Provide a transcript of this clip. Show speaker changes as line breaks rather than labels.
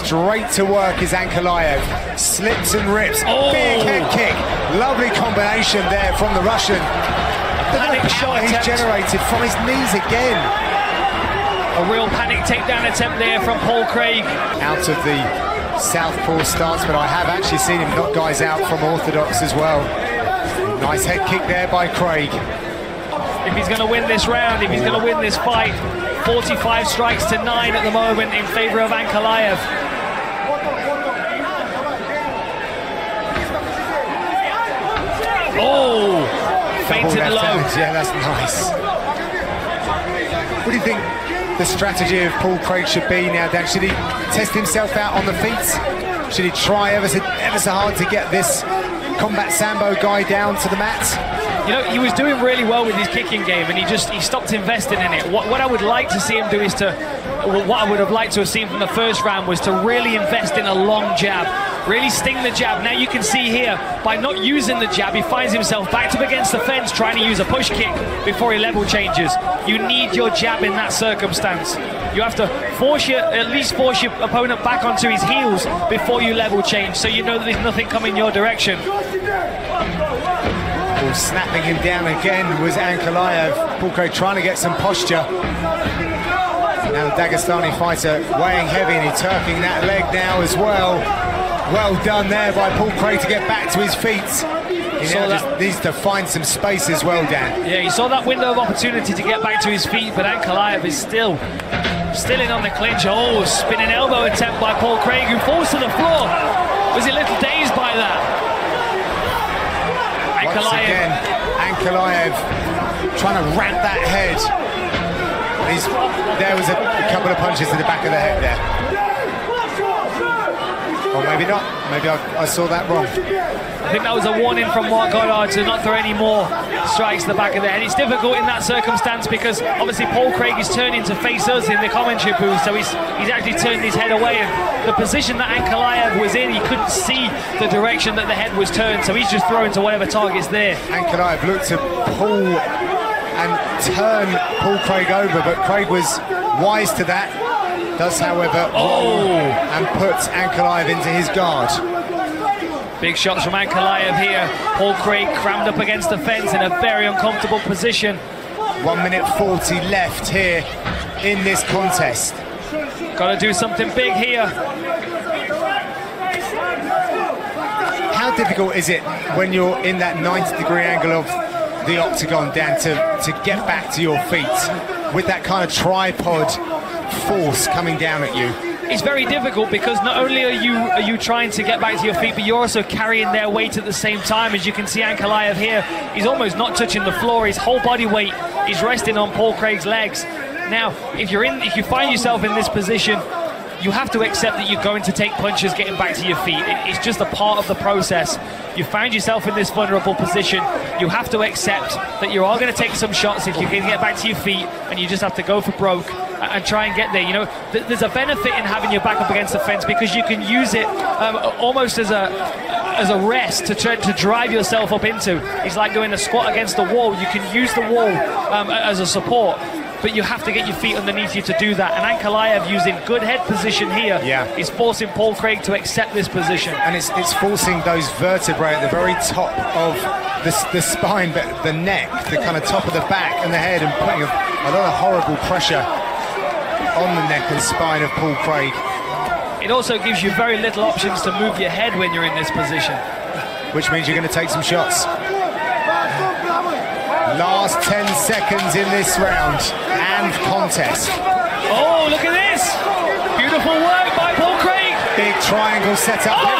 straight to work is Ankalaev. Slips and rips.
Oh.
Big head kick. Lovely combination there from the Russian.
Panic shot
he's
attempt.
generated from his knees again.
A real panic takedown attempt there from Paul Craig.
Out of the southpaw stance, but I have actually seen him knock guys out from orthodox as well. Nice head kick there by Craig.
If he's going to win this round, if he's going to win this fight, 45 strikes to 9 at the moment in favor of Ankalaev. Oh, fainted low.
Yeah, that's nice. What do you think the strategy of Paul Craig should be now, Dan? Should he test himself out on the feet? Should he try ever so hard to get this combat sambo guy down to the mat?
You know, he was doing really well with his kicking game, and he stopped investing in it. What I would like to see him do is what I would have liked to have seen from the first round was to really invest in a long jab, really sting the jab. Now you can see here, by not using the jab, he finds himself backed up against the fence trying to use a push kick before he level changes. You need your jab in that circumstance. You have to at least force your opponent back onto his heels before you level change, so you know that there's nothing coming your direction.
Well, snapping him down again was Ankalaev. Paul Craig trying to get some posture. Now the Dagestani fighter weighing heavy, and he's turking that leg now as well. Well done there by Paul Craig to get back to his feet. He now just needs to find some space as well, Dan.
Yeah, he saw that window of opportunity to get back to his feet, but Ankalaev is still in on the clinch. Oh, spinning elbow attempt by Paul Craig, who falls to the floor. Was he a little dazed by that?
Once again, Ankalaev trying to ramp that head. There was a couple of punches to the back of the head there. Or maybe not. Maybe I saw that wrong.
I think that was a warning from Mark Goddard to not throw any more strikes to the back of the head. It's difficult in that circumstance because obviously Paul Craig is turning to face us in the commentary booth, so he's actually turned his head away, and the position that Ankalaev was in, he couldn't see the direction that the head was turned, so he's just throwing to whatever target's there.
Ankalaev looked to pull and turn Paul Craig over, but Craig was wise to that. Does, however, roll and puts Ankalaev into his guard.
Big shots from Ankalaev here. Paul Craig crammed up against the fence in a very uncomfortable position.
1 minute 40 left here in this contest.
Got to do something big here.
How difficult is it when you're in that 90-degree angle of the octagon, Dan, to get back to your feet with that kind of tripod force coming down at you?
It's very difficult because not only are you trying to get back to your feet, but you're also carrying their weight at the same time. As you can see, Ankalaev here, he's almost not touching the floor. His whole body weight is resting on Paul Craig's legs. Now, if you find yourself in this position, you have to accept that you're going to take punches getting back to your feet. It's just a part of the process. You find yourself in this vulnerable position. You have to accept that you are going to take some shots if you can get back to your feet, and you just have to go for broke and try and get there. You know, there's a benefit in having your back up against the fence because you can use it almost as a rest to try to drive yourself up into. It's like doing a squat against the wall. You can use the wall as a support, but you have to get your feet underneath you to do that. And Ankalaev, using good head position here, is forcing Paul Craig to accept this position.
And it's forcing those vertebrae at the very top of the spine, but the neck, the kind of top of the back and the head, and putting a lot of horrible pressure on the neck and spine of Paul Craig.
It also gives you very little options to move your head when you're in this position.
Which means you're going to take some shots. Last 10 seconds in this round and contest.
Oh, look at this! Beautiful work by Paul Craig.
Big triangle set up.
Oh,